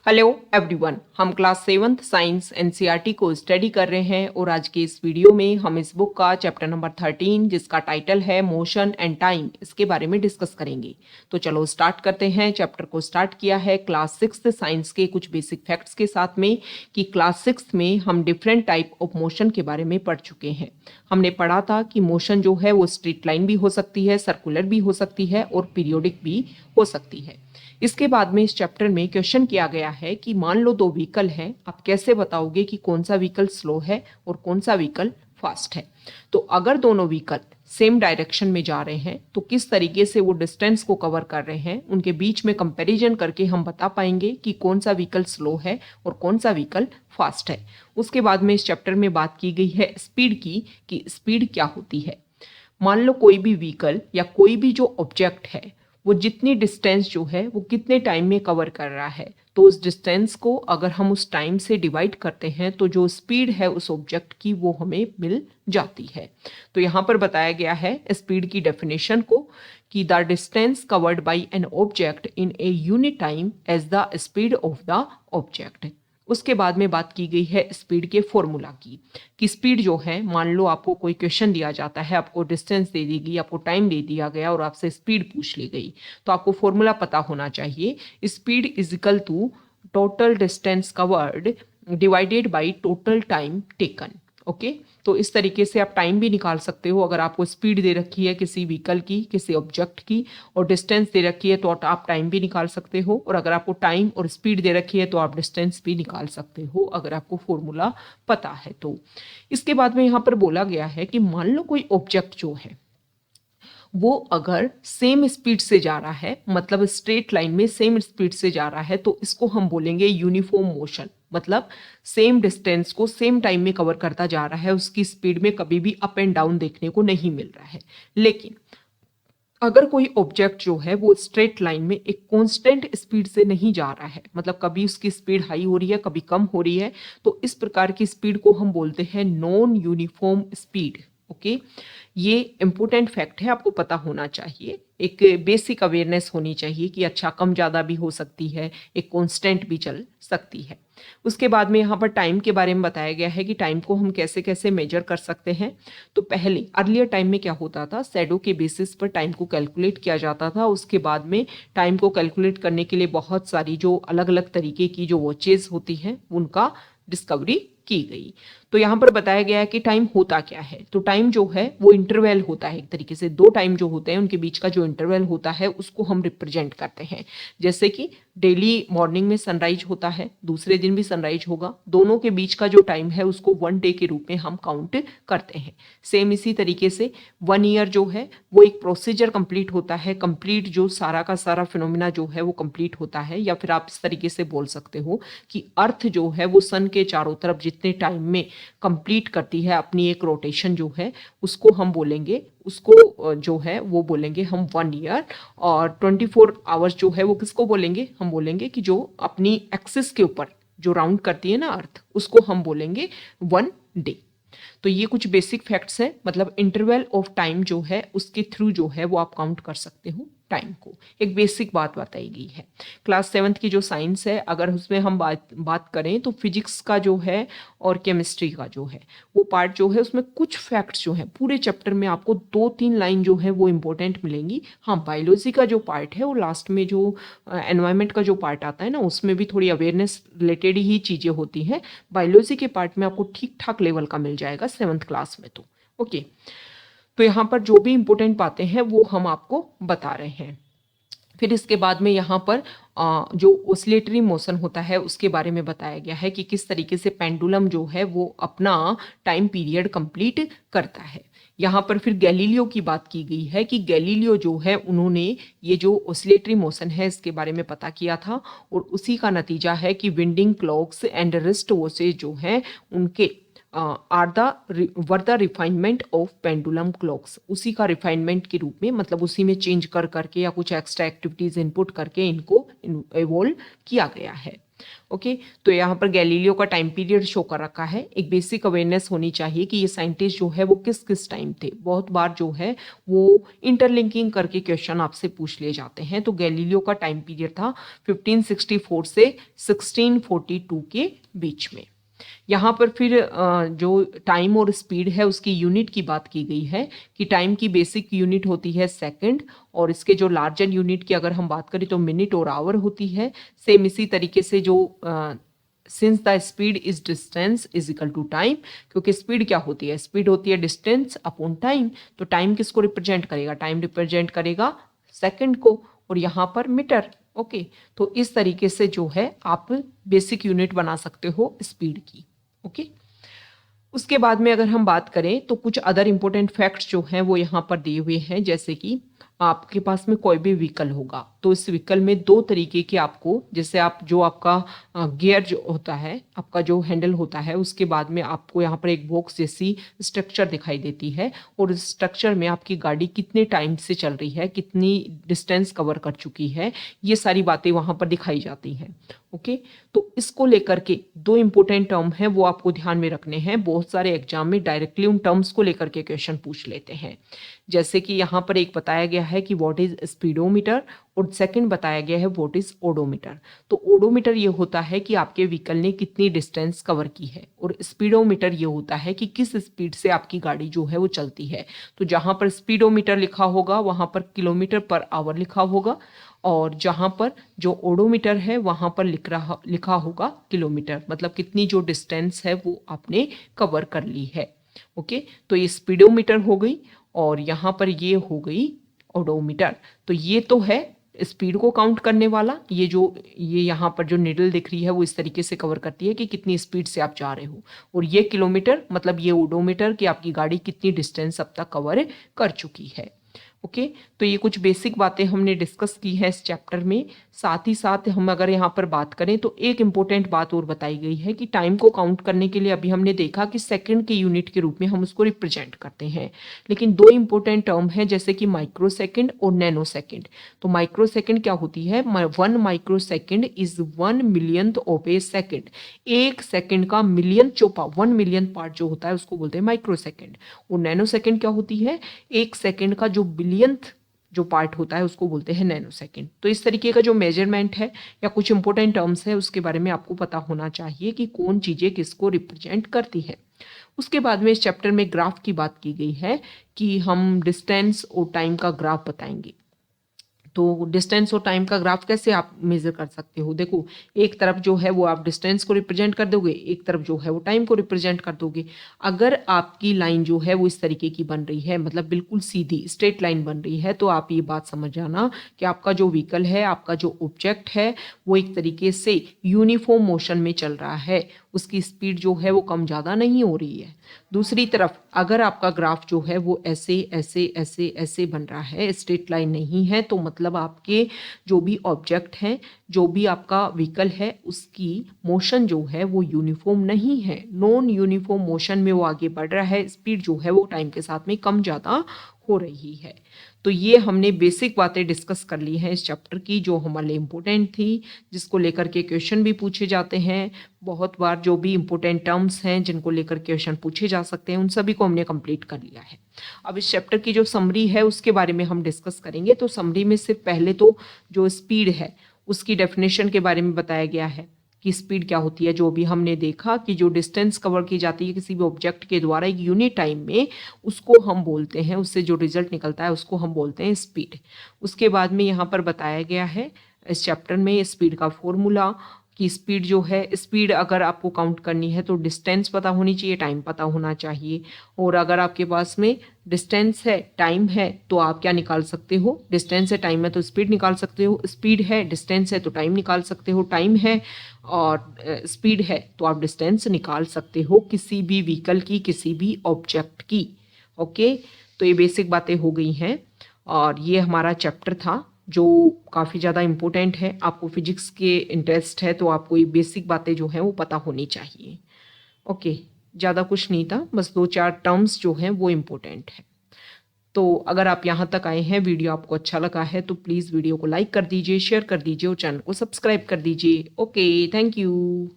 Hello everyone, हम class 7th science NCERT को study कर रहे हैं और आज के इस वीडियो में हम इस बुक का चैप्टर नंबर 13 जिसका टाइटल है मोशन एंड टाइम, इसके बारे में डिस्कस करेंगे। तो चलो स्टार्ट करते हैं। चैप्टर को स्टार्ट किया है क्लास 6th साइंस के कुछ बेसिक फैक्ट्स के साथ में कि क्लास 6 में हम डिफरेंट टाइप ऑफ मोशन के बारे में पढ़ चुके हैं। हमने पढ़ा था कि मोशन जो है वो स्ट्रेट लाइन भी हो सकती है, सर्कुलर भी हो सकती है और पीरियोडिक भी हो सकती है। इसके बाद में इस चैप्टर में क्वेश्चन किया गया है कि मान लो दो व्हीकल हैं, आप कैसे बताओगे कि कौन सा व्हीकल स्लो है और कौन सा व्हीकल फास्ट है। तो अगर दोनों व्हीकल सेम डायरेक्शन में जा रहे हैं तो किस तरीके से वो डिस्टेंस को कवर कर रहे हैं, उनके बीच में कंपैरिजन करके हम बता पाएंगे कि कौन सा व्हीकल स्लो है और कौन सा व्हीकल फास्ट है। उसके बाद में इस चैप्टर में बात की गई है स्पीड की, कि स्पीड क्या होती है। मान लो कोई भी व्हीकल या कोई भी जो ऑब्जेक्ट है वो जितनी डिस्टेंस जो है वो कितने टाइम में कवर कर रहा है, तो उस डिस्टेंस को अगर हम उस टाइम से डिवाइड करते हैं तो जो स्पीड है उस ऑब्जेक्ट की वो हमें मिल जाती है। तो यहाँ पर बताया गया है स्पीड की डेफिनेशन को कि the distance covered by an object in a unit time as the speed of the object. उसके बाद में बात की गई है स्पीड के फॉर्मूला की, कि स्पीड जो है, मान लो आपको कोई क्वेश्चन दिया जाता है, आपको डिस्टेंस दे दी गई, आपको टाइम दे दिया गया और आपसे स्पीड पूछ ली गई, तो आपको फॉर्मूला पता होना चाहिए। Speed is equal to total distance covered divided by total time taken. Okay, तो इस तरीके से आप टाइम भी निकाल सकते हो। अगर आपको स्पीड दे रखी है किसी व्हीकल की, किसी ऑब्जेक्ट की, और डिस्टेंस दे रखी है तो आप टाइम भी निकाल सकते हो, और अगर आपको टाइम और स्पीड दे रखी है तो आप डिस्टेंस भी निकाल सकते हो, अगर आपको फॉर्मूला पता है तो। इसके बाद में यहाँ पर बोला गया है कि मान लो कोई ऑब्जेक्ट जो है वो अगर सेम स्पीड से जा रहा है, मतलब स्ट्रेट लाइन में सेम स्पीड से जा रहा है, तो इसको हम बोलेंगे यूनिफॉर्म मोशन। मतलब सेम डिस्टेंस को सेम टाइम में कवर करता जा रहा है, उसकी स्पीड में कभी भी अप एंड डाउन देखने को नहीं मिल रहा है। लेकिन अगर कोई ऑब्जेक्ट जो है वो स्ट्रेट लाइन में एक कांस्टेंट स्पीड से नहीं जा रहा है, मतलब कभी उसकी स्पीड हाई हो रही है, कभी कम हो रही है, तो इस प्रकार की स्पीड को हम बोलते हैं नॉन यूनिफॉर्म स्पीड। ओके, ये इंपॉर्टेंट फैक्ट है, आपको पता होना चाहिए। एक बेसिक अवेयरनेस होनी चाहिए कि अच्छा कम ज़्यादा भी हो सकती है, एक कांस्टेंट भी चल सकती है। उसके बाद में यहाँ पर टाइम के बारे में बताया गया है कि टाइम को हम कैसे कैसे मेजर कर सकते हैं। तो पहले अर्लियर टाइम में क्या होता था, शैडो के बेसिस पर टाइम को कैलकुलेट किया जाता था। उसके बाद में टाइम को कैलकुलेट करने के लिए बहुत सारी जो अलग अलग तरीके की जो वॉचेज होती हैं उनका डिस्कवरी की गई। तो यहाँ पर बताया गया है कि टाइम होता क्या है। तो टाइम जो है वो इंटरवल होता है, एक तरीके से दो टाइम जो होते हैं उनके बीच का जो इंटरवल होता है उसको हम रिप्रेजेंट करते हैं। जैसे कि डेली मॉर्निंग में सनराइज होता है, दूसरे दिन भी सनराइज होगा, दोनों के बीच का जो टाइम है उसको वन डे के रूप में हम काउंट करते हैं। सेम इसी तरीके से 1 ईयर जो है वो एक प्रोसीजर कंप्लीट होता है, कंप्लीट जो सारा का सारा फिनोमिना जो है वो कंप्लीट होता है। या फिर आप इस तरीके से बोल सकते हो कि अर्थ जो है वो सन के चारों तरफ जितने टाइम में कंप्लीट करती है अपनी एक रोटेशन जो है, उसको हम बोलेंगे, उसको जो है वो बोलेंगे हम 1 ईयर। और 24 आवर्स जो है वो किसको बोलेंगे, हम बोलेंगे कि जो अपनी एक्सिस के ऊपर जो राउंड करती है ना अर्थ, उसको हम बोलेंगे 1 डे। तो ये कुछ बेसिक फैक्ट्स है, मतलब इंटरवल ऑफ टाइम जो है उसके थ्रू जो है वो आप काउंट कर सकते हो टाइम को। एक बेसिक बात बताई गई है। क्लास 7th की जो साइंस है, अगर उसमें हम बात करें तो फिजिक्स का जो है और केमिस्ट्री का जो है वो पार्ट जो है उसमें कुछ फैक्ट्स जो है पूरे चैप्टर में आपको 2-3 लाइन जो है वो इंपॉर्टेंट मिलेंगी। हाँ, बायोलॉजी का जो पार्ट है वो लास्ट में जो एनवायरनमेंट का जो पार्ट आता है ना, उसमें भी थोड़ी अवेयरनेस रिलेटेड ही चीज़ें होती हैं। बायोलॉजी के पार्ट में आपको ठीक ठाक लेवल का मिल जाएगा 7th क्लास में। तो ओके, तो यहाँ पर जो भी इंपॉर्टेंट बातें हैं वो हम आपको बता रहे हैं। फिर इसके बाद में यहाँ पर जो ओसिलेटरी मोशन होता है उसके बारे में बताया गया है कि किस तरीके से पेंडुलम जो है वो अपना टाइम पीरियड कंप्लीट करता है। यहाँ पर फिर गैलीलियो की बात की गई है कि गैलीलियो जो है उन्होंने ये जो ओसिलेटरी मोशन है इसके बारे में पता किया था, और उसी का नतीजा है कि winding clocks and wrist watches जो हैं उनके are the refinement of pendulum clocks, उसी का रिफाइनमेंट के रूप में, मतलब उसी में चेंज कर करके या कुछ एक्स्ट्रा एक्टिविटीज इनपुट करके इनको इवॉल्व किया गया है। ओके तो यहाँ पर गैलीलियो का टाइम पीरियड शो कर रखा है। एक बेसिक अवेयरनेस होनी चाहिए कि ये साइंटिस्ट जो है वो किस किस टाइम थे। बहुत बार जो है वो इंटरलिंकिंग करके क्वेश्चन आपसे पूछ लिए जाते हैं। तो गैलीलियो का टाइम पीरियड था 1564 से 1642 के बीच में। यहाँ पर फिर जो टाइम और स्पीड है उसकी यूनिट की बात की गई है कि टाइम की बेसिक यूनिट होती है सेकंड, और इसके जो लार्जर यूनिट की अगर हम बात करें तो मिनट और आवर होती है। सेम इसी तरीके से जो since the speed is distance is equal to time, क्योंकि स्पीड क्या होती है, स्पीड होती है डिस्टेंस अपॉन टाइम। तो टाइम किसको रिप्रेजेंट करेगा, टाइम रिप्रेजेंट करेगा सेकंड को, और यहाँ पर मीटर। ओके तो इस तरीके से जो है आप बेसिक यूनिट बना सकते हो स्पीड की। ओके उसके बाद में अगर हम बात करें तो कुछ अदर इंपॉर्टेंट फैक्ट्स जो हैं वो यहाँ पर दिए हुए हैं। जैसे कि आपके पास में कोई भी व्हीकल होगा तो इस व्हीकल में दो तरीके के आपको, जैसे आप जो आपका गियर जो होता है, आपका जो हैंडल होता है, उसके बाद में आपको यहाँ पर एक बॉक्स जैसी स्ट्रक्चर दिखाई देती है, और इस स्ट्रक्चर में आपकी गाड़ी कितने टाइम से चल रही है, कितनी डिस्टेंस कवर कर चुकी है, ये सारी बातें वहाँ पर दिखाई जाती हैं। ओके तो इसको लेकर के दो इंपॉर्टेंट टर्म है वो आपको ध्यान में रखने हैं। बहुत सारे एग्जाम में डायरेक्टली उन टर्म्स को लेकर के क्वेश्चन पूछ लेते हैं। जैसे कि यहाँ पर एक बताया गया है कि व्हाट इज स्पीडोमीटर, और सेकंड बताया गया है व्हाट इज ओडोमीटर। तो ओडोमीटर ये होता है कि आपके व्हीकल ने कितनी डिस्टेंस कवर की है, और स्पीडोमीटर ये होता है कि किस स्पीड से आपकी गाड़ी जो है वो चलती है। तो जहाँ पर स्पीडोमीटर लिखा होगा वहाँ पर किलोमीटर पर आवर लिखा होगा, और जहाँ पर जो ओडोमीटर है वहाँ पर लिखा होगा किलोमीटर, मतलब कितनी जो डिस्टेंस है वो आपने कवर कर ली है। ओके तो ये स्पीडोमीटर हो गई, और यहाँ पर ये हो गई ओडोमीटर। तो ये तो है स्पीड को काउंट करने वाला, ये यहाँ पर जो निडल दिख रही है वो इस तरीके से कवर करती है कि कितनी स्पीड से आप जा रहे हो, और ये किलोमीटर मतलब ये ओडोमीटर कि आपकी गाड़ी कितनी डिस्टेंस अब तक कवर कर चुकी है। ओके तो ये कुछ बेसिक बातें हमने डिस्कस की है इस चैप्टर में। साथ ही साथ हम अगर यहाँ पर बात करें तो एक इम्पोर्टेंट बात और बताई गई है कि टाइम को काउंट करने के लिए अभी हमने देखा कि सेकंड के यूनिट के रूप में हम उसको रिप्रेजेंट करते हैं, लेकिन दो इंपॉर्टेंट टर्म है जैसे कि माइक्रो सेकेंड और नैनो सेकेंड। तो माइक्रो सेकेंड क्या होती है, 1 micro second is 1 millionth of A second. एक सेकेंड का मिलियन चौपा 1 मिलियन पार्ट जो होता है उसको बोलते हैं माइक्रो सेकेंड। और नैनो सेकेंड क्या होती है, एक सेकेंड का जो बिलियंथ जो पार्ट होता है उसको बोलते हैं नैनो सेकेंड। तो इस तरीके का जो मेजरमेंट है या कुछ इंपॉर्टेंट टर्म्स है उसके बारे में आपको पता होना चाहिए कि कौन चीजें किसको रिप्रेजेंट करती है। उसके बाद में इस चैप्टर में ग्राफ की बात की गई है कि हम डिस्टेंस और टाइम का ग्राफ बताएंगे। तो डिस्टेंस और टाइम का ग्राफ कैसे आप मेजर कर सकते हो, देखो एक तरफ जो है वो आप डिस्टेंस को रिप्रेजेंट कर दोगे, एक तरफ जो है वो टाइम को रिप्रेजेंट कर दोगे। अगर आपकी लाइन जो है वो इस तरीके की बन रही है, मतलब बिल्कुल सीधी स्ट्रेट लाइन बन रही है, तो आप ये बात समझ जाना कि आपका जो व्हीकल है, आपका जो ऑब्जेक्ट है वो एक तरीके से यूनिफॉर्म मोशन में चल रहा है, उसकी स्पीड जो है वो कम ज़्यादा नहीं हो रही है। दूसरी तरफ अगर आपका ग्राफ जो है वो ऐसे ऐसे ऐसे ऐसे बन रहा है, स्ट्रेट लाइन नहीं है, तो मतलब आपके जो भी ऑब्जेक्ट हैं, जो भी आपका व्हीकल है, उसकी मोशन जो है वो यूनिफॉर्म नहीं है, नॉन यूनिफॉर्म मोशन में वो आगे बढ़ रहा है, स्पीड जो है वो टाइम के साथ में कम ज़्यादा हो रही है। तो ये हमने बेसिक बातें डिस्कस कर ली हैं इस चैप्टर की, जो हमारे लिए इम्पोर्टेंट थी, जिसको लेकर के क्वेश्चन भी पूछे जाते हैं बहुत बार। जो भी इम्पोर्टेंट टर्म्स हैं जिनको लेकर क्वेश्चन पूछे जा सकते हैं उन सभी को हमने कंप्लीट कर लिया है। अब इस चैप्टर की जो समरी है उसके बारे में हम डिस्कस करेंगे। तो समरी में सिर्फ पहले तो जो स्पीड है उसकी डेफिनेशन के बारे में बताया गया है कि स्पीड क्या होती है। जो भी हमने देखा कि जो डिस्टेंस कवर की जाती है किसी भी ऑब्जेक्ट के द्वारा एक यूनिट टाइम में, उसको हम बोलते हैं, उससे जो रिजल्ट निकलता है उसको हम बोलते हैं स्पीड। उसके बाद में यहाँ पर बताया गया है इस चैप्टर में स्पीड का फॉर्मूला कि स्पीड जो है, स्पीड अगर आपको काउंट करनी है तो डिस्टेंस पता होनी चाहिए, टाइम पता होना चाहिए। और अगर आपके पास में डिस्टेंस है, टाइम है, तो आप क्या निकाल सकते हो, डिस्टेंस है, टाइम है तो स्पीड निकाल सकते हो, स्पीड है, डिस्टेंस है तो टाइम निकाल सकते हो, टाइम है और स्पीड है तो आप डिस्टेंस निकाल सकते हो किसी भी व्हीकल की, किसी भी ऑब्जेक्ट की। ओके तो ये बेसिक बातें हो गई हैं, और ये हमारा चैप्टर था जो काफ़ी ज़्यादा इम्पोर्टेंट है। आपको फिजिक्स के इंटरेस्ट है तो आपको ये बेसिक बातें जो हैं वो पता होनी चाहिए। ओके ज़्यादा कुछ नहीं था, बस 2-4 टर्म्स जो हैं वो इम्पोर्टेंट है। तो अगर आप यहाँ तक आए हैं, वीडियो आपको अच्छा लगा है तो प्लीज़ वीडियो को लाइक कर दीजिए, शेयर कर दीजिए और चैनल को सब्सक्राइब कर दीजिए। Okay, thank you.